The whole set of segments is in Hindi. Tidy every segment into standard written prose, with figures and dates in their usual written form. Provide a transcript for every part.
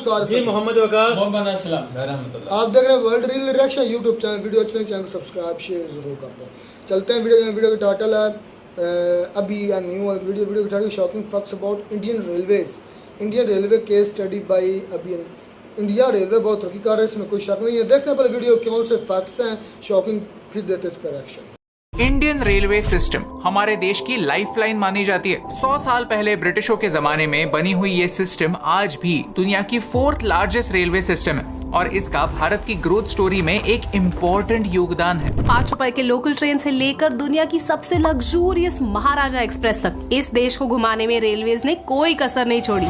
नमस्कार जी मोहम्मद वकास मोहम्मद अस्सलाम। आप देख रहे हैं world reel reaction YouTube channel. Video अच्छी लगे चैनल को सब्सक्राइब शेयर जरूर कर दें। चलते हैं वीडियो का टाइटल है अभी न्यू वीडियो का title shocking facts about Indian railways. Indian railway case study by अभी। इंडिया रेलवे बहुत तरक्की कर रहा है, इसमें कोई शक नहीं है। देखते हैं पहले वीडियो कौन से फैक्ट्स हैं शॉकिंग, फिर देते हैं इस पर एक्शन। इंडियन रेलवे सिस्टम हमारे देश की लाइफलाइन मानी जाती है। 100 साल पहले ब्रिटिशों के जमाने में बनी हुई ये सिस्टम आज भी दुनिया की 4th लार्जेस्ट रेलवे सिस्टम है और इसका भारत की ग्रोथ स्टोरी में एक इम्पोर्टेंट योगदान है। 5 रुपए के लोकल ट्रेन से लेकर दुनिया की सबसे लग्जूरियस महाराजा एक्सप्रेस तक इस देश को घुमाने में रेलवेज ने कोई कसर नहीं छोड़ी।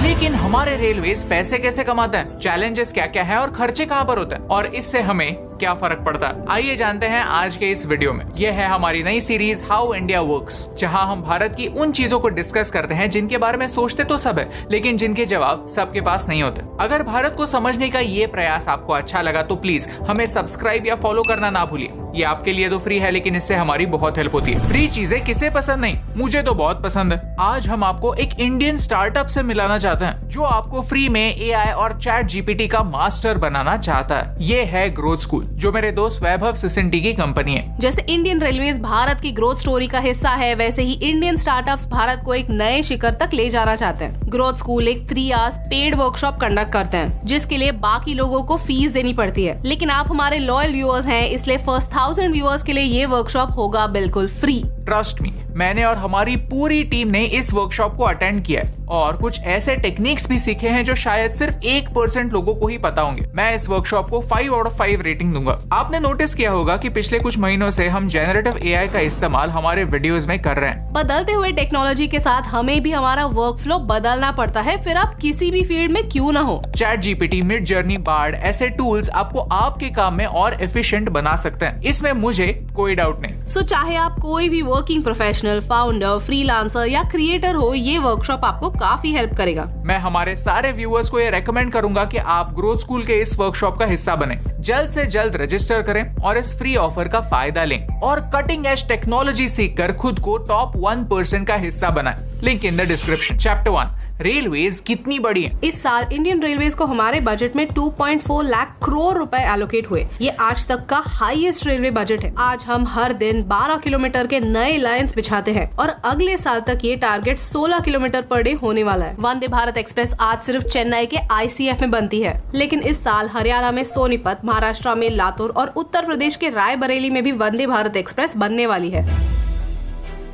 लेकिन हमारे रेलवेज पैसे कैसे कमाते हैं, चैलेंजेस क्या क्या है और खर्चे कहाँ पर होते हैं और इससे हमें क्या फर्क पड़ता है, आइए जानते हैं आज के इस वीडियो में। यह है हमारी नई सीरीज हाउ इंडिया वर्क्स, जहां हम भारत की उन चीजों को डिस्कस करते हैं जिनके बारे में सोचते तो सब है लेकिन जिनके जवाब सबके पास नहीं होते। अगर भारत को समझने का ये प्रयास आपको अच्छा लगा तो प्लीज हमें सब्सक्राइब या फॉलो करना ना भूलिए। ये आपके लिए तो फ्री है लेकिन इससे हमारी बहुत हेल्प होती है। फ्री चीजें किसे पसंद नहीं, मुझे तो बहुत पसंद है। आज हम आपको एक इंडियन स्टार्टअप से मिलाना चाहते हैं जो आपको फ्री में AI और ChatGPT का मास्टर बनाना चाहता है। ये है ग्रोथ स्कूल जो मेरे दोस्त वैभव सिसिंटी की कंपनी है। जैसे इंडियन रेलवेज भारत की ग्रोथ स्टोरी का हिस्सा है, वैसे ही इंडियन स्टार्टअप्स भारत को एक नए शिखर तक ले जाना चाहते हैं। ग्रोथ स्कूल एक 3 आवर्स पेड वर्कशॉप कंडक्ट करते हैं जिसके लिए बाकी लोगों को फीस देनी पड़ती है, लेकिन आप हमारे लॉयल व्यूअर्स हैं इसलिए फर्स्ट 1000 व्यूअर्स के लिए ये वर्कशॉप होगा बिल्कुल फ्री। ट्रस्ट मी, मैंने और हमारी पूरी टीम ने इस वर्कशॉप को अटेंड किया है और कुछ ऐसे टेक्निक्स भी सीखे हैं जो शायद सिर्फ 1% लोगों को ही पता होंगे। मैं इस वर्कशॉप को 5 आउट ऑफ 5 रेटिंग दूंगा। आपने नोटिस किया होगा कि पिछले कुछ महीनों से हम जेनरेटिव AI का इस्तेमाल हमारे वीडियोस में कर रहे हैं। बदलते हुए टेक्नोलॉजी के साथ हमें भी हमारा वर्क फ्लो बदलना पड़ता है, फिर आप किसी भी फील्ड में क्यों ना हो। ChatGPT, Midjourney, Bard ऐसे टूल्स आपको आपके काम में और एफिशिएंट बना सकते हैं, इसमें मुझे कोई डाउट नहीं। सो चाहे आप कोई भी वर्किंग प्रोफेशनल, फाउंडर, फ्रीलांसर या क्रिएटर हो, ये वर्कशॉप आपको काफी हेल्प करेगा। मैं हमारे सारे व्यूअर्स को ये रेकमेंड करूंगा कि आप ग्रोथ स्कूल के इस वर्कशॉप का हिस्सा बने। जल्द से जल्द रजिस्टर करें और इस फ्री ऑफर का फायदा लें और कटिंग एज टेक्नोलॉजी सीखकर खुद को टॉप 1% का हिस्सा बनाएं। Link in the description. Chapter 1, railways कितनी बड़ी है। इस साल इंडियन रेलवेज को हमारे बजट में 2.4 लाख करोड़ रुपए एलोकेट हुए। ये आज तक का हाईएस्ट रेलवे बजट है। आज हम हर दिन 12 किलोमीटर के नए लाइंस बिछाते हैं और अगले साल तक ये टारगेट 16 किलोमीटर पर डे होने वाला है। वंदे भारत एक्सप्रेस आज सिर्फ चेन्नई के ICF में बनती है, लेकिन इस साल हरियाणा में सोनीपत, महाराष्ट्र में लातूर और उत्तर प्रदेश के रायबरेली में भी वंदे भारत एक्सप्रेस बनने वाली है।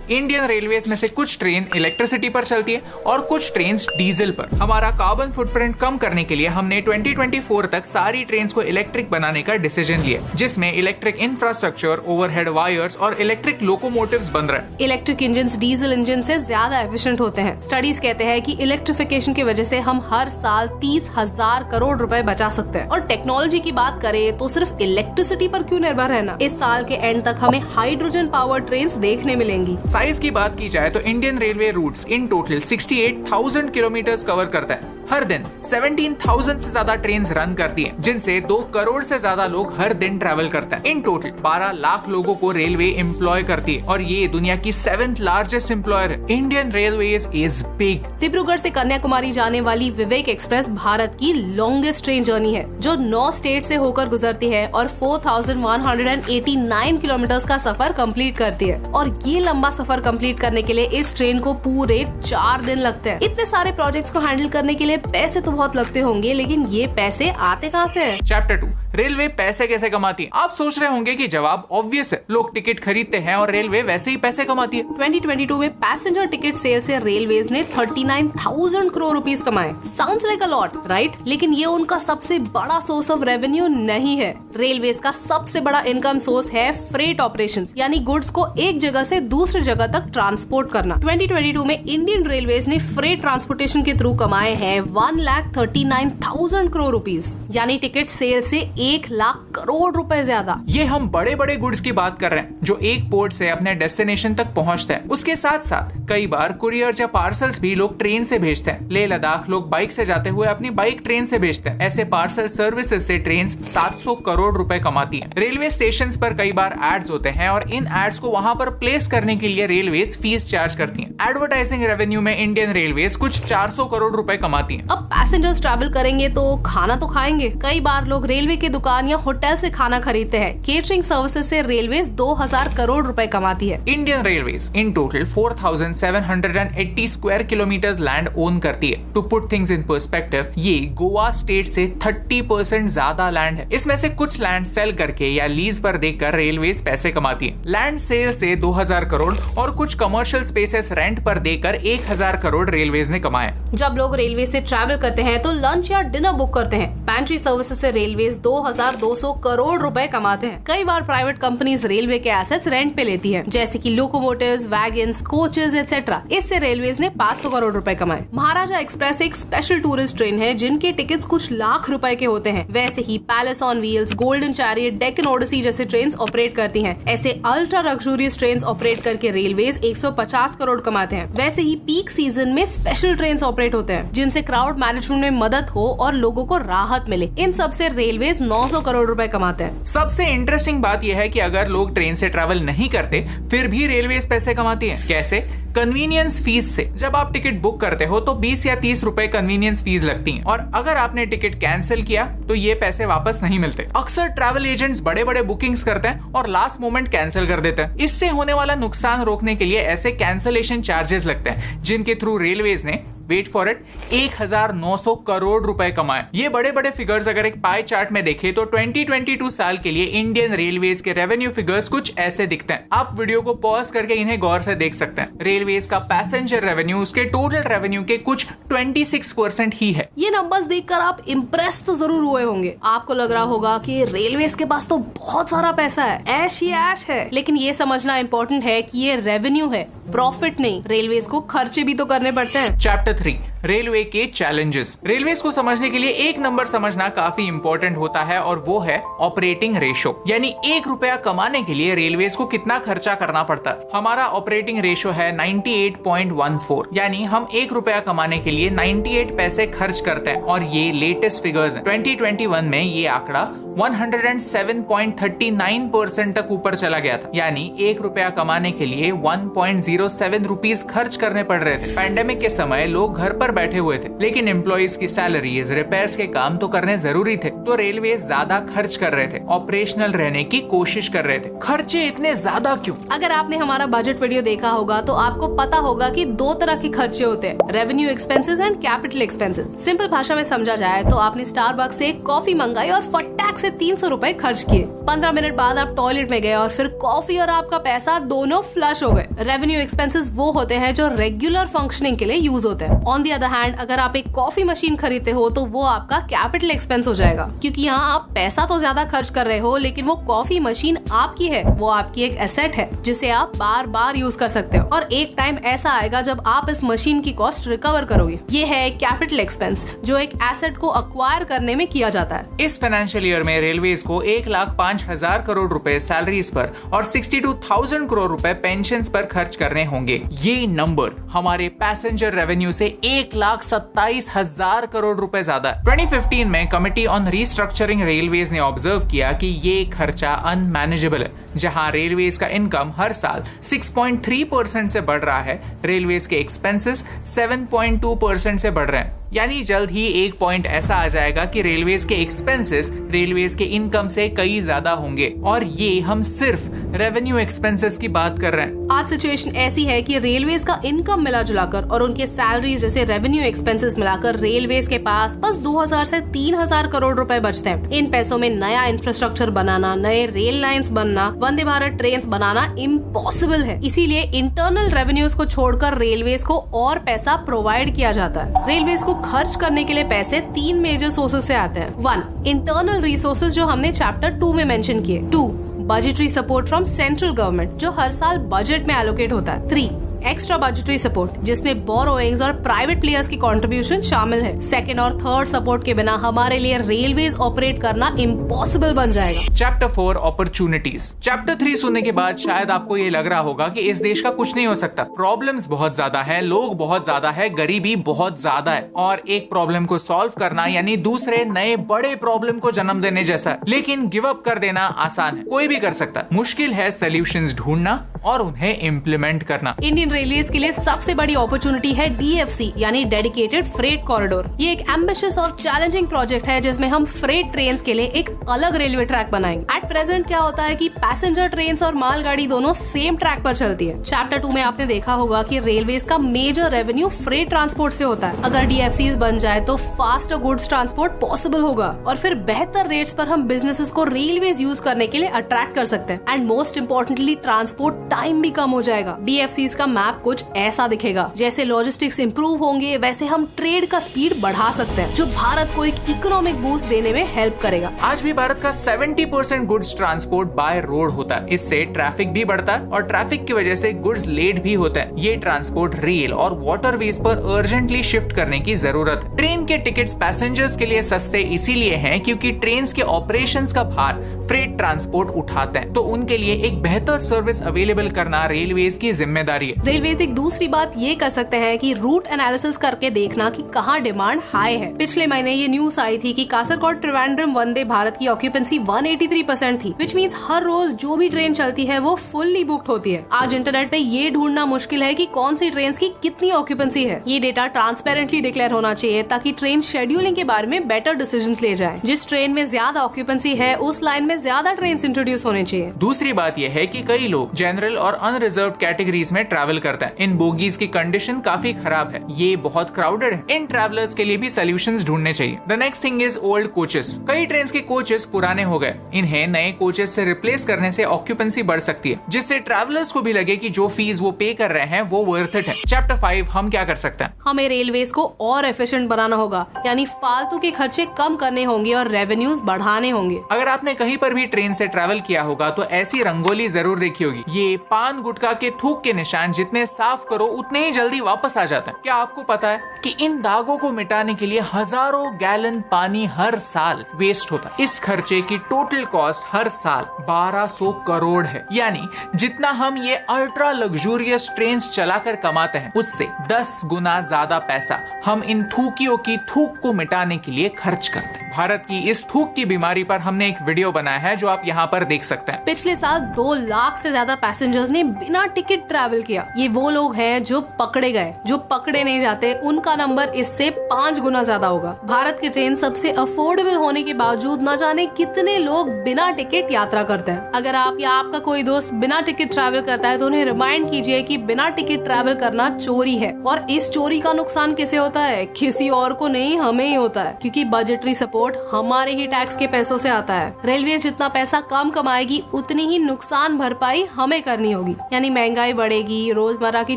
इंडियन रेलवेज में से कुछ ट्रेन इलेक्ट्रिसिटी पर चलती है और कुछ ट्रेन डीजल पर। हमारा कार्बन फुटप्रिंट कम करने के लिए हमने 2024 तक सारी ट्रेन को इलेक्ट्रिक बनाने का डिसीजन लिया, जिसमें इलेक्ट्रिक इंफ्रास्ट्रक्चर, ओवरहेड वायर्स और इलेक्ट्रिक लोकोमोटिव्स बन रहे हैं। इलेक्ट्रिक इंजन डीजल इंजन से ज्यादा एफिशिएंट होते हैं। स्टडीज कहते हैं कि इलेक्ट्रिफिकेशन की वजह से हम हर साल 30,000 करोड़ रुपए बचा सकते हैं। और टेक्नोलॉजी की बात करें तो सिर्फ इलेक्ट्रिसिटी पर क्यों निर्भर रहना। इस साल के एंड तक हमें हाइड्रोजन पावर ट्रेन देखने मिलेंगी। साइज की बात की जाए तो Indian railway routes in total 68,000 kilometre cover करता है। हर दिन 17,000 से ज्यादा ट्रेन रन करती हैं, जिनसे 2 करोड़ से ज्यादा लोग हर दिन ट्रैवल करते हैं। इन टोटल 12 लाख लोगों को रेलवे एम्प्लॉय करती है और ये दुनिया की 7th लार्जेस्ट एम्प्लॉयर है। Indian railways is big. Dibrugarh से कन्याकुमारी जाने वाली विवेक एक्सप्रेस भारत की लॉन्गेस्ट ट्रेन जर्नी है जो 9 स्टेट से होकर गुजरती है और 4,189 किलोमीटर का सफर कंप्लीट करती है। और ये लंबा सफर कंप्लीट करने के लिए इस ट्रेन को पूरे 4 दिन लगते हैं। इतने सारे प्रोजेक्ट्स को हैंडल करने के लिए पैसे तो बहुत लगते होंगे, लेकिन ये पैसे आते कहाँ से हैं? चैप्टर 2, रेलवे पैसे कैसे कमाती है। आप सोच रहे होंगे कि जवाब ऑब्वियस है, लोग टिकट खरीदते हैं और रेलवे वैसे ही पैसे कमाती है। 2022 में पैसेंजर टिकट सेल से रेलवेज ने 39,000 करोड़ रुपीस कमाए। Sounds like a lot, right? लेकिन ये उनका सबसे बड़ा सोर्स ऑफ रेवेन्यू नहीं है। रेलवेज का सबसे बड़ा इनकम सोर्स है फ्रेट ऑपरेशंस, यानी गुड्स को एक जगह से दूसरी जगह तक ट्रांसपोर्ट करना। 2022 में इंडियन रेलवेज ने फ्रेट ट्रांसपोर्टेशन के थ्रू कमाए हैं 1,39,000 करोड़ रुपीस, यानी टिकट सेल से 1 लाख करोड़ रुपए ज्यादा। ये हम बड़े बड़े गुड्स की बात कर रहे हैं जो एक पोर्ट से अपने डेस्टिनेशन तक पहुंचते हैं। उसके साथ साथ कई बार कुरियर या पार्सल्स भी लोग ट्रेन से भेजते हैं। लेह लद्दाख लोग बाइक से जाते हुए अपनी बाइक ट्रेन से भेजते हैं। ऐसे पार्सल सर्विसेज से ट्रेन 700 करोड़ रुपए कमाती है। रेलवे स्टेशन पर कई बार एड्स होते हैं और इन एड्स को वहां पर प्लेस करने के लिए रेलवेज फीस चार्ज करती हैं। एडवर्टाइजिंग रेवेन्यू में इंडियन रेलवेज कुछ 400 करोड़ रुपए कमाती है। अब पैसेंजर्स ट्रैवल करेंगे तो खाना तो खाएंगे। कई बार लोग रेलवे की दुकान या होटल से खाना खरीदते हैं। केटरिंग सर्विसेज से रेलवेज 2000 करोड़ रुपए कमाती है। Indian railways in total 4780 square kilometre land own करती है। To put things in perspective, ये गोवा स्टेट से 30% ज्यादा लैंड है। इसमें से कुछ लैंड सेल करके या लीज पर देकर रेलवेज पैसे कमाती है। लैंड सेल से 2000 करोड़ और कुछ कमर्शियल स्पेसेस रेंट पर देकर 1000 करोड़ रेलवेज ने कमाए। जब लोग रेलवे से ट्रैवल करते हैं तो लंच या डिनर बुक करते हैं। पेंट्री सर्विसेज से रेलवेज 2200 करोड़ रुपए कमाते हैं। कई बार प्राइवेट कंपनीज रेलवे के एसेट्स रेंट पे लेती हैं, जैसे कि लोकोमोटिव्स, वैगन्स, कोचेस एटसेट्रा। इससे रेलवेज ने 500 करोड़ रुपए कमाए। महाराजा एक्सप्रेस एक स्पेशल टूरिस्ट ट्रेन है जिनके टिकट्स कुछ लाख रुपए के होते हैं। वैसे ही Palace on Wheels, Golden Chariot, Deccan Odyssey जैसे ट्रेन ऑपरेट करती हैं। ऐसे अल्ट्रा लग्जूरियस ट्रेन ऑपरेट करके रेलवेज 150 करोड़ कमाते हैं। वैसे ही पीक सीजन में स्पेशल ट्रेन ऑपरेट होते हैं जिनसे क्राउड मैनेजमेंट में मदद हो और लोगों को राहत मिले। इन सब से रेलवेज 900 करोड़ रुपए कमाते हैं। सबसे इंटरेस्टिंग बात यह है कि अगर लोग ट्रेन से ट्रैवल नहीं करते फिर भी रेलवेज पैसे कमाती है। कैसे? कन्वीनियंस फीस से। जब आप टिकट बुक करते हो तो 20 या 30 रुपए कन्वीनियंस फीस लगती हैं और अगर आपने टिकट कैंसिल किया तो ये पैसे वापस नहीं मिलते। अक्सर ट्रैवल एजेंट्स बड़े बड़े बुकिंग्स करते हैं और लास्ट मोमेंट कैंसिल कर देते हैं। इससे होने वाला नुकसान रोकने के लिए ऐसे कैंसिलेशन चार्जेस लगते हैं जिनके थ्रू रेलवेज ने वेट फॉर इट 1900 करोड़ रुपए कमाए। ये बड़े बड़े फिगर्स अगर एक पाई चार्ट में देखें तो 2022 साल के लिए इंडियन रेलवेज के रेवेन्यू फिगर्स कुछ ऐसे दिखते हैं। आप वीडियो को पॉज करके इन्हें गौर से देख सकते हैं। रेलवेज का पैसेंजर रेवेन्यू उसके टोटल रेवेन्यू के कुछ 26% ही है। ये नंबर्स देखकर आप इम्प्रेस तो जरूर हुए होंगे। आपको लग रहा होगा कि रेलवेज के पास तो बहुत सारा पैसा है, ऐश ही ऐश है। लेकिन ये समझना इम्पोर्टेंट है कि ये रेवेन्यू है, प्रॉफिट नहीं। रेलवेज को खर्चे भी तो करने पड़ते हैं। चैप्टर 3 रेलवे के चैलेंजेस। रेलवेज को समझने के लिए एक नंबर समझना काफी इंपॉर्टेंट होता है और वो है ऑपरेटिंग रेशो, यानी 1 रुपया कमाने के लिए रेलवेज को कितना खर्चा करना पड़ता है। हमारा ऑपरेटिंग रेशो है 98.14, यानी हम 1 रुपया कमाने के लिए 98 पैसे खर्च करते हैं और ये लेटेस्ट फिगर्स हैं। 2021 में ये आंकड़ा 107.39% तक ऊपर चला गया था, यानी 1 रुपया कमाने के लिए 1.07 रुपीस खर्च करने पड़ रहे थे। पैंडेमिक के समय लोग घर पर बैठे हुए थे, लेकिन एम्प्लॉइज की सैलरीज, रिपेयर्स के काम तो करने जरूरी थे, तो रेलवे ज्यादा खर्च कर रहे थे, ऑपरेशनल रहने की कोशिश कर रहे थे। खर्चे इतने ज्यादा क्यों? अगर आपने हमारा बजट वीडियो देखा होगा तो आपको पता होगा कि 2 तरह के खर्चे होते हैं, revenue expenses and capital expenses. Simple भाषा में समझा जाए तो आपने स्टारबक्स से कॉफी मंगाई और फटाक से 300 रुपए खर्च किए। 15 मिनट बाद आप टॉयलेट में गए और फिर कॉफी और आपका पैसा दोनों फ्लश हो गए। रेवेन्यू एक्सपेंसेस वो होते हैं जो रेगुलर फंक्शनिंग के लिए यूज होते हैं। ऑन द अदर हैंड, अगर आप एक कॉफी मशीन खरीदते हो तो वो आपका कैपिटल एक्सपेंस हो जाएगा, क्योंकि यहाँ आप पैसा तो ज्यादा खर्च कर रहे हो लेकिन वो कॉफी मशीन आपकी है, वो आपकी एक एसेट है जिसे आप बार बार यूज कर सकते हो और एक टाइम ऐसा आएगा जब आप इस मशीन की कॉस्ट रिकवर करोगे। ये है कैपिटल एक्सपेंस जो एक एसेट को अक्वायर करने में किया जाता है। इस फाइनेंशियल ईयर में रेलवेज को 1,05,000 करोड़ रुपए सैलरीज पर और 62,000 करोड़ रुपए पेंशन पर खर्च करने होंगे। ये नंबर हमारे पैसेंजर रेवेन्यू से 1,27,000 करोड़ रुपए ज्यादा है। 2015 में कमिटी ऑन रीस्ट्रक्चरिंग रेलवेज ने ऑब्जर्व किया कि ये खर्चा अनमैनेजेबल है। जहां रेलवेज का इनकम हर साल 6.3% से बढ़ रहा है, रेलवेज के एक्सपेंसेस 7.2% से बढ़ रहे हैं। यानी जल्द ही एक पॉइंट ऐसा आ जाएगा कि रेलवेज के एक्सपेंसेस रेलवेज के इनकम से कई ज्यादा होंगे, और ये हम सिर्फ रेवेन्यू एक्सपेंसेस की बात कर रहे हैं। आज सिचुएशन ऐसी है कि रेलवेज का इनकम मिला जुलाकर और उनके सैलरीज जैसे रेवेन्यू एक्सपेंसेस मिलाकर रेलवेज के पास बस 2,000 से 3,000 करोड़ रुपए बचते हैं। इन पैसों में नया इंफ्रास्ट्रक्चर बनाना, नए रेल लाइन्स बनना, वंदे भारत ट्रेन बनाना इम्पॉसिबल है। इसीलिए इंटरनल रेवेन्यूज को छोड़कर रेलवेज को और पैसा प्रोवाइड किया जाता है। रेलवेज को खर्च करने के लिए पैसे 3 मेजर सोर्सेज से आते हैं। 1. इंटरनल रिसोर्सेज जो हमने चैप्टर 2 में मेंशन किए। 2. Budgetary support from central government जो हर साल बजट में एलोकेट होता है। 3 एक्स्ट्रा बजटरी सपोर्ट जिसमें बोरोइंग्स और प्राइवेट प्लेयर्स की कंट्रीब्यूशन शामिल है। सेकंड और थर्ड सपोर्ट के बिना हमारे लिए रेलवेज ऑपरेट करना इम्पॉसिबल बन जाएगा। Chapter 4 opportunities. चैप्टर 3 सुनने के बाद शायद आपको ये लग रहा होगा कि इस देश का कुछ नहीं हो सकता, प्रॉब्लम्स बहुत ज्यादा है, लोग बहुत ज्यादा है, गरीबी बहुत ज्यादा है और एक प्रॉब्लम को सॉल्व करना यानी दूसरे नए बड़े प्रॉब्लम को जन्म देने जैसा है। लेकिन गिव अप कर देना आसान है, कोई भी कर सकता। मुश्किल है सॉल्यूशंस ढूंढना और उन्हें इम्प्लीमेंट करना। इंडियन रेलवेज के लिए सबसे बड़ी अपॉर्चुनिटी है DFC यानी डेडिकेटेड फ्रेट कॉरिडोर। ये एक एम्बिशियस और चैलेंजिंग प्रोजेक्ट है जिसमें हम फ्रेट ट्रेन्स के लिए एक अलग रेलवे ट्रैक बनाएंगे। एट प्रेजेंट क्या होता है कि पैसेंजर ट्रेन्स और मालगाड़ी दोनों सेम ट्रैक पर चलती है। चैप्टर 2 में आपने देखा होगा कि रेलवेज का मेजर रेवेन्यू फ्रेट ट्रांसपोर्ट से होता है। अगर DFCs बन जाए तो फास्टर गुड्स ट्रांसपोर्ट पॉसिबल होगा और फिर बेहतर रेट्स पर हम बिजनेसेस को रेलवेज यूज करने के लिए अट्रैक्ट कर सकते हैं। And most importantly transport time भी कम हो जाएगा। DFCs का मैप कुछ ऐसा दिखेगा। जैसे लॉजिस्टिक्स इंप्रूव होंगे वैसे हम ट्रेड का स्पीड बढ़ा सकते हैं जो भारत को एक इकोनॉमिक बूस्ट देने में हेल्प करेगा। आज भी भारत का 70% गुड्स ट्रांसपोर्ट बाय रोड होता है। इससे ट्रैफिक भी बढ़ता है और ट्रैफिक की वजह से गुड्स लेट भी होता है। ये ट्रांसपोर्ट रेल और वाटरवेज पर अर्जेंटली शिफ्ट करने की जरूरत है। ट्रेन के टिकट्स पैसेंजर्स के लिए सस्ते इसीलिए हैं क्योंकि ट्रेन के ऑपरेशंस का भार फ्रेट ट्रांसपोर्ट उठाते हैं, तो उनके लिए एक बेहतर सर्विस अवेलेबल करना रेलवेज की जिम्मेदारी है। रेलवेज एक दूसरी बात ये कर सकते हैं कि रूट एनालिसिस करके देखना कि कहाँ डिमांड हाई है। पिछले महीने ये न्यूज आई थी कि कासरगोड त्रिवेंद्रम वंदे भारत की ऑक्यूपेंसी 183% थी, विच मींस हर रोज जो भी ट्रेन चलती है वो फुल्ली बुक्ड होती है। आज इंटरनेट पे ये ढूंढना मुश्किल है कि कौन सी ट्रेन की कितनी ऑक्यूपेंसी है। ये डेटा ट्रांसपेरेंटली डिक्लेयर होना चाहिए ताकि ट्रेन शेड्यूलिंग के बारे में बेटर डिसीजंस ले जाएं। जिस ट्रेन में ज्यादा ऑक्यूपेंसी है उस लाइन में ज्यादा ट्रेन इंट्रोड्यूस होने चाहिए। दूसरी बात यह है कि कई लोग जनरल और अनरिजर्व कैटेगरीज में ट्रैवल करते हैं। इन बोगीज की कंडीशन काफी खराब है, ये बहुत क्राउडेड है। इन ट्रैवलर्स के लिए भी सॉल्यूशंस ढूंढने चाहिए। The next thing is old coaches. कई ट्रेन के कोचेस पुराने हो गए, इन्हें नए कोचेस से रिप्लेस करने से ऑक्यूपेंसी बढ़ सकती है, जिससे ट्रैवलर्स को भी लगे कि जो फीस वो पे कर रहे हैं वो वर्थ इट है। चैप्टर 5 हम क्या कर सकते हैं? हमें रेलवेज को और एफिशिएंट बनाना होगा, यानी फालतू के खर्चे कम करने होंगे और रेवेन्यूज बढ़ाने होंगे। अगर आपने कहीं पर भी ट्रेन से ट्रैवल किया होगा तो ऐसी रंगोली जरूर देखी होगी। ये पान गुटखा के थूक के निशान जितने साफ करो उतने ही जल्दी वापस आ जाते हैं। क्या आपको पता है कि इन दागों को मिटाने के लिए हजारों गैलन पानी हर साल वेस्ट होता है। इस खर्चे की टोटल कॉस्ट हर साल 1200 करोड़ है, यानी जितना हम ये अल्ट्रा लग्जूरियस ट्रेन चलाकर कमाते हैं उससे 10 गुना ज्यादा पैसा हम इन थूकियों की थूक को मिटाने के लिए खर्च करते हैं। भारत की इस थूक की बीमारी पर हमने एक वीडियो बनाया है जो आप यहाँ पर देख सकते हैं। पिछले साल 2 लाख से ज्यादा पैसेंजर्स ने बिना टिकट ट्रैवल किया। ये वो लोग हैं जो पकड़े गए, जो पकड़े नहीं जाते उनका नंबर इससे 5 गुना ज्यादा होगा। भारत की ट्रेन सबसे अफोर्डेबल होने के बावजूद न जाने कितने लोग बिना टिकट यात्रा करते हैं। अगर आप या आपका कोई दोस्त बिना टिकट ट्रैवल करता है तो उन्हें रिमाइंड कीजिए कि बिना टिकट ट्रैवल करना चोरी है, और इस चोरी का नुकसान किसे होता है? किसी और को नहीं, हमें ही होता है, क्योंकि बजटरी सपोर्ट हमारे ही टैक्स के पैसों से आता है। रेलवे जितना पैसा कम कमाएगी उतनी ही नुकसान भरपाई हमें करनी होगी, यानी महंगाई बढ़ेगी, रोजमर्रा की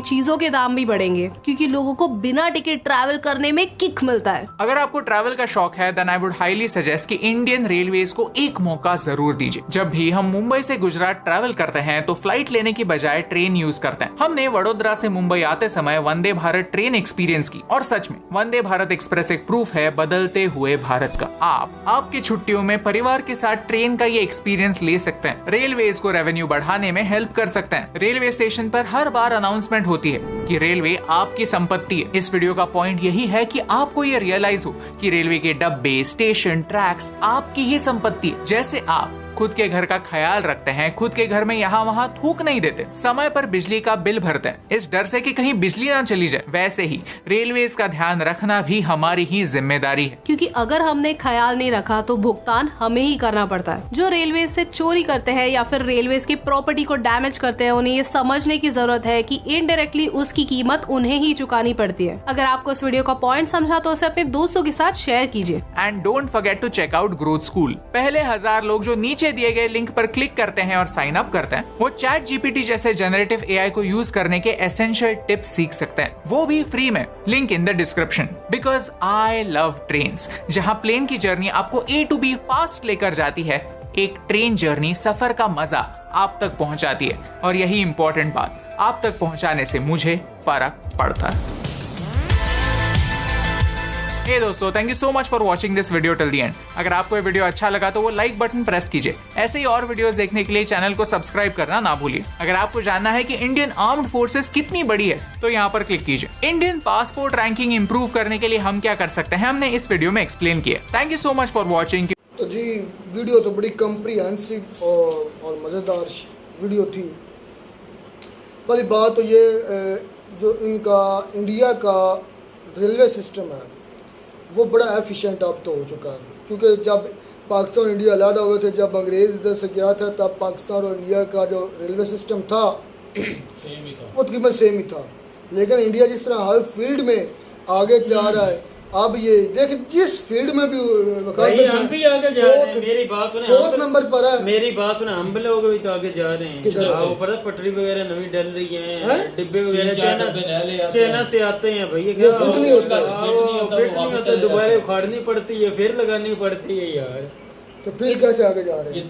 चीजों के दाम भी बढ़ेंगे, क्योंकि लोगों को बिना टिकट ट्रैवल करने में किक मिलता है। अगर आपको ट्रैवल का शौक है then I would highly suggest कि इंडियन रेलवेज को एक मौका जरूर दीजिए। जब भी हम मुंबई से गुजरात ट्रैवल करते हैं तो फ्लाइट लेने की बजाय ट्रेन यूज करते हैं। हमने वडोदरा से मुंबई आते समय वंदे भारत ट्रेन एक्सपीरियंस की, और सच में वंदे भारत एक्सप्रेस एक प्रूफ है बदलते हुए भारत का। आप आपकी छुट्टियों में परिवार के साथ ट्रेन का ये एक्सपीरियंस ले सकते हैं। रेलवेज को रेवेन्यू बढ़ाने में हेल्प कर सकते हैं। रेलवे स्टेशन पर हर बार अनाउंसमेंट होती है कि रेलवे आपकी संपत्ति है। इस वीडियो का पॉइंट यही है कि आपको ये रियलाइज हो कि रेलवे के डब्बे, स्टेशन, ट्रैक्स आपकी ही संपत्ति है। जैसे आप खुद के घर का ख्याल रखते हैं, खुद के घर में यहाँ वहाँ थूक नहीं देते, समय पर बिजली का बिल भरते हैं इस डर से कि कहीं बिजली ना चली जाए, वैसे ही रेलवेज का ध्यान रखना भी हमारी ही जिम्मेदारी है। क्योंकि अगर हमने ख्याल नहीं रखा तो भुगतान हमें ही करना पड़ता है। जो रेलवेज से चोरी करते हैं या फिर रेलवेज की प्रॉपर्टी को डैमेज करते हैं, उन्हें ये समझने की जरूरत है कि इनडायरेक्टली उसकी कीमत उन्हें ही चुकानी पड़ती है। अगर आपको इस वीडियो का पॉइंट समझा तो उसे अपने दोस्तों के साथ शेयर कीजिए। And don't forget to check out Growth School. पहले 1000 लोग जो नीचे दिए गए लिंक पर क्लिक करते हैं और साइन अप करते हैं, वो चैट जीपीटी जैसे जनरेटिव एआई को यूज करने के एसेंशियल टिप्स सीख सकते हैं, वो भी फ्री में। Link in the description. Because I love trains, जहां प्लेन की जर्नी आपको A to B फास्ट लेकर जाती है, एक ट्रेन जर्नी, सफर का मजा आप तक पहुंचाती है, और यही इंपॉर्टेंट बात, आप तक पहुंचाने से मुझे फर्क पड़ता है। हे दोस्तों, thank you so much for watching this video till the end. अगर आपको ये वीडियो अच्छा लगा तो वो लाइक बटन प्रेस कीजिए। ऐसे ही और वीडियोस देखने के लिए चैनल को सब्सक्राइब करना ना भूलिए। अगर आपको जानना है कि इंडियन आर्म्ड फोर्सेस कितनी बड़ी है तो यहाँ पर क्लिक कीजिए। इंडियन पासपोर्ट रैंकिंग इंप्रूव करने के लिए हम क्या कर सकते हैं, हमने इस वीडियो में एक्सप्लेन किया। Thank you so much for watching. तो जी वीडियो तो बड़ी कम्प्रीहेंसिव और मज़ेदार वीडियो थी। पहली बात तो ये जो इनका इंडिया का रेलवे सिस्टम है वो बड़ा एफिशिएंट अब तो हो चुका है, क्योंकि जब पाकिस्तान और इंडिया अलग हुए थे, जब अंग्रेज़ इधर से गया था, तब पाकिस्तान और इंडिया का जो रेलवे सिस्टम था वो तकरीबन सेम ही था। लेकिन इंडिया जिस तरह हर फील्ड में आगे जा रहा है, अब ये देख जिस फील्ड में भी भाई हम भी आगे जा रहे हैं। मेरी बात सुने, फोर्थ नंबर पर है। मेरी बात सुने, हम लोग भी तो आगे जा रहे हैं। ऊपर पटरी वगैरह नवी डल रही है, डिब्बे वगैरह चाइना से आते हैं भैया, क्या फिट नहीं होता, फिट नहीं होता, दोबारा उखाड़नी पड़ती है, फिर लगानी पड़ती है यार। तो फिर कैसे आगे जा रहे हैं? ये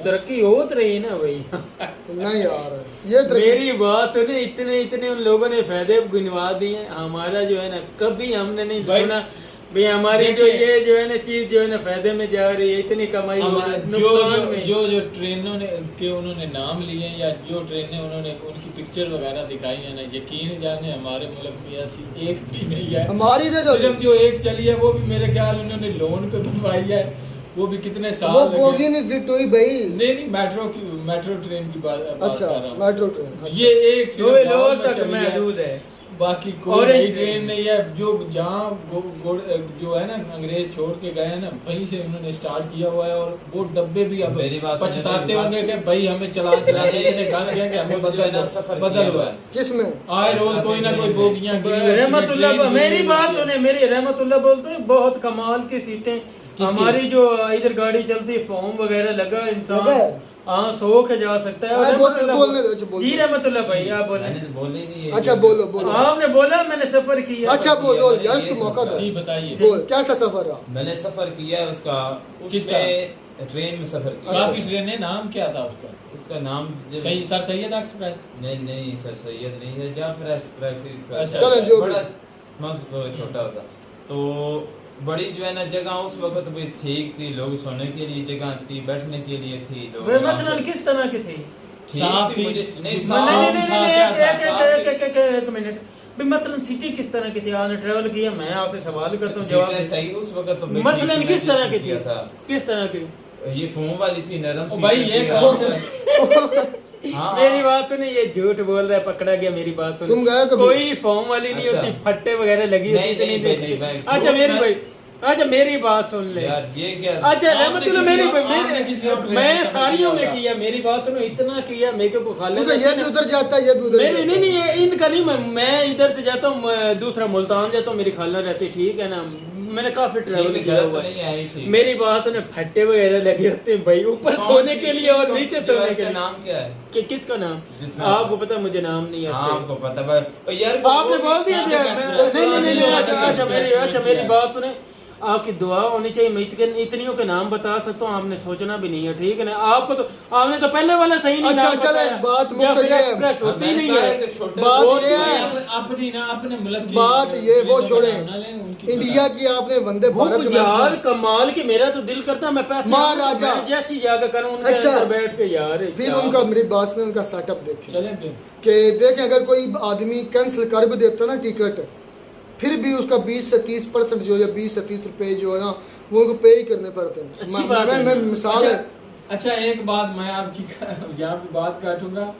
तरक्की होत रही ना भाई। नहीं यार, ये मेरी बात सुने, इतने उन लोगों ने फायदे गिनवा दिए, हमारा जो है ना कभी हमने नहीं सुना भाई। हमारी जो ये जो है ना चीज जो है ना फायदे में जा रही है, इतनी कमाई जो ट्रेनों ने के उन्होंने नाम लिए या जो ट्रेनें उन्होंने उनकी पिक्चर वगैरह दिखाई है ना, यकीन जाने हमारे मुल्क में ऐसी एक भी नहीं है। हमारी जो एक चली है वो भी मेरे ख्याल उन्होंने लोन पे बनवाई है, वो भी कितने साल वो बोगी नहीं फिट हुई भाई। नहीं मेट्रो ट्रेन की बात अच्छा, कर रहा हूं। मेट्रो ट्रेन ये एक सिर्फ लोर तक मौजूद है, बाकी कोई नई ट्रेन नहीं है। जो जहाँ जो है ना अंग्रेज छोड़ के गए हैं ना, वहीं से उन्होंने स्टार्ट किया हुआ है, और वो डब्बे भी अब पछताते होंगे कि भाई हमें चला के इतने घस गए कि हमें बदल हुआ है। किसमें आए रोज कोई ना कोई बोगियां रहमतुल्लाह। मेरी बात सुने, मेरी रहमतुल्लाह बोलते हैं बहुत कमाल की सीटें हमारी जो इधर गाड़ी चलती है, फॉर्म वगैरह लगा, इंसान हाँ सो के जा सकता है। जी रहमतुल्लाह भाई आप बोले। अच्छा बोलो आपने बोला मैंने सफर किया। अच्छा बोलो यार, उसको मौका दो, बताइए बोल कैसा सफर रहा? मैंने सफर किया है उसका, किसका? ट्रेन में सफर किया। काफी ट्रेनें, नाम क्या था उसका? उसका नाम सर सैयद एक्सप्रेस? नहीं सर सैयद नहीं है, जाफर एक्सप्रेस। चलो जो भी मस्त छोटा होता तो बड़ी जो है ना जगह उस वक्त भी ठीक थी, लोग सोने के लिए जगह थी, बैठने के लिए थी। तो मसलन किस तरह की थी? ठीक थी, नहीं एक मिनट भाई, मसलन सिटी किस तरह की थी? आपने ट्रैवल किया, मैं आपसे सवाल करता हूँ, जवाब सही। उस वक्त तो मसलन किस तरह की थी? किस तरह की? ये फोम वाली थी, नरम भाई ये हाँ। मेरी बात सुने, ये झूठ बोल रहा है, पकड़ा गया। मेरी बात सुने, तुम गए कभी? कोई फॉर्म वाली नहीं होती, फट्टे वगैरह लगी होती नहीं। अच्छा मेरी भाई, अच्छा मेरी बात सुन ले यार, ये क्या? अच्छा रहमतुल्लाह, मैं सारियों में किया, मेरी बात सुनो, इतना किया मेरे को खाली ये भी उधर जाता है, ये भी उधर। नहीं इनका नहीं, मैं इधर से जाता हूँ, दूसरा मुल्तान जाता हूँ, मेरी खाला रहती, ठीक है ना, मैंने काफी ट्रैवल किया हुआ है। मेरी बात सुने, फट्टे वगैरह लगे होते हैं भाई, ऊपर सोने के लिए और नीचे सोने के लिए। नाम क्या है? किसका नाम? आपको पता, मुझे नाम नहीं आता। आपको पता यार, आपने बोल दिया। नहीं, अच्छा मेरी बात सुने, आपकी दुआ होनी चाहिए। मैं इतनियों के नाम बता सकता हूँ, आपने सोचना भी नहीं है, ठीक है ना। आपको तो आपने तो पहले वाला सही नहीं। अच्छा चले, बात एक्सप्रेस होती नहीं है। बात ये है, अपने मुल्क की बात ये वो छोड़े, इंडिया की आपने वंदे भारत यार कमाल के, मेरा तो दिल करता है मैं पैसे महाराजा जैसी जगह करूं उनके अंदर बैठ के यार। फिर उनका मेरी बात ने उनका सेटअप देखे, चलें कि देखें अगर कोई आदमी कैंसिल कर भी देता ना टिकट, फिर भी उसका 20 से 30% जो है, 20 से 30 रुपए जो है ना, वो उनको पे ही करने पड़ते हैं। मैं मिसाल है। अच्छा एक बात मैं आपकी यहाँ पे बात काटूंगा,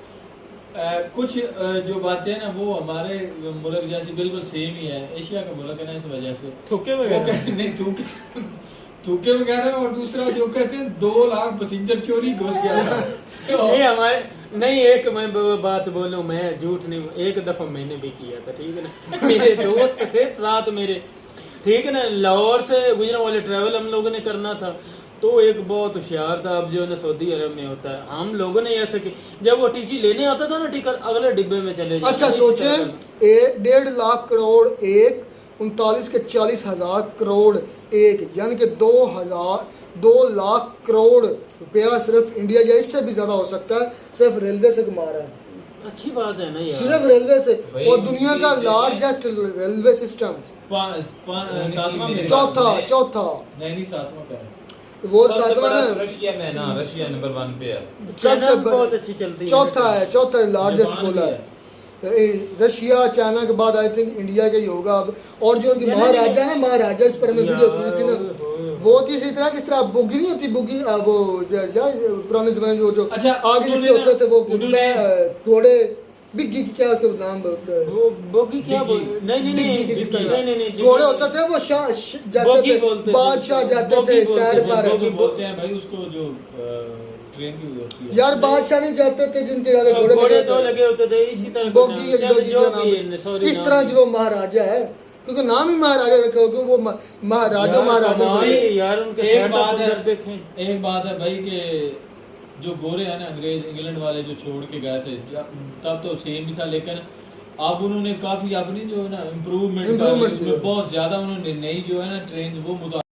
कुछ जो बातें हैं ना वो हमारे मुल्क जैसी बिल्कुल सेम ही है, एशिया का मुल्क है ना, इस वजह से थूके वगैरह नहीं थूके वगैरह, और दूसरा जो कहते हैं 2 लाख पैसेंजर चोरी घुस गया था। ये हमारे नहीं, एक मैं बात बोलूं, मैं झूठ नहीं, एक दफा मैंने भी किया था, ठीक है ना। मेरे दोस्त थे साथ मेरे, ठीक है ना, लाहौर से गुजरा वाले ट्रैवल हम लोगों ने करना था, तो एक बहुत होशियार था, अब जो है ना सऊदी अरब में होता है, हम लोगों ने ऐसा कि जब वो टीटी लेने आता था ना टिकट, अगले डिब्बे में चले जाते। अच्छा सोचे, 1.5 लाख करोड़, एक 39 के 40,000 करोड़ 1 यानी कि 2 लाख करोड़ रुपया सिर्फ इंडिया या इससे भी ज़्यादा हो सकता है सिर्फ रेलवे से कमा रहा है। अच्छी बात है ना यार, सिर्फ रेलवे से, भाई, और दुनिया का मुझे- लार्जेस्ट रेलवे सिस्टम। सातवां में चौथा नहीं सातवां का है। वो सबसे सातवां बड़ा ना, तो रशिया में ना, रशिया नंबर 1 पे है। चाइना सबसे बहुत अच्छी चलती है। चौथा लार्जेस्ट जापान बोला भी है। रशिया चाइना के बाद आई थिंक इंडिया का ही होगा अब। और जो उनकी महाराजा ना, महाराजा, इस पर हमें वीडियो की थी ना, वो थी इसी तरह जिस तरह बुगी नहीं होती, बुगी वो पुराने जमाने में जो अच्छा, आगे जिसके उन्होंने होते थे वो उन्होंने- घोड़े बिग्गी की क्या उसका नाम बोलते हैं, वो बोगी क्या डिग्गी। नहीं डिग्गी के किस तरह नहीं घोड़े होते थे, वो जाते बोगी थे, बोलते थे। बादशाह जाते बोगी थे बोलते शहर थे, पर। बोगी। बोलते हैं भाई उसको जो ट्रेन की होती है यार बादशाह नहीं जाते थे जिनके आगे घोड़े घोड़े लगे तो थे। लगे होते थे, इसी तरह का बोगी नाम, जोगी जो का भी नाम है, है। sorry, इस नाम तरह की वो महाराजा है, क्योंकि नाम ही महाराजा रखा हो, क्योंकि वो महाराजा महाराजा कमाल है बने। यार, उनके एक सेटअप बात है उधर देखें। एक बात है भाई कि जो गोरे हैं ना अंग्रेज इंग्लैंड वाले जो छोड़ के गए थे तब तो सेम ही था, लेकिन अब उन्होंने काफी अपनी जो है ना इम्प्रूवमेंट Improvement उसमें किया। बहुत ज्यादा उन्होंने नई जो है ना ट्रेन वो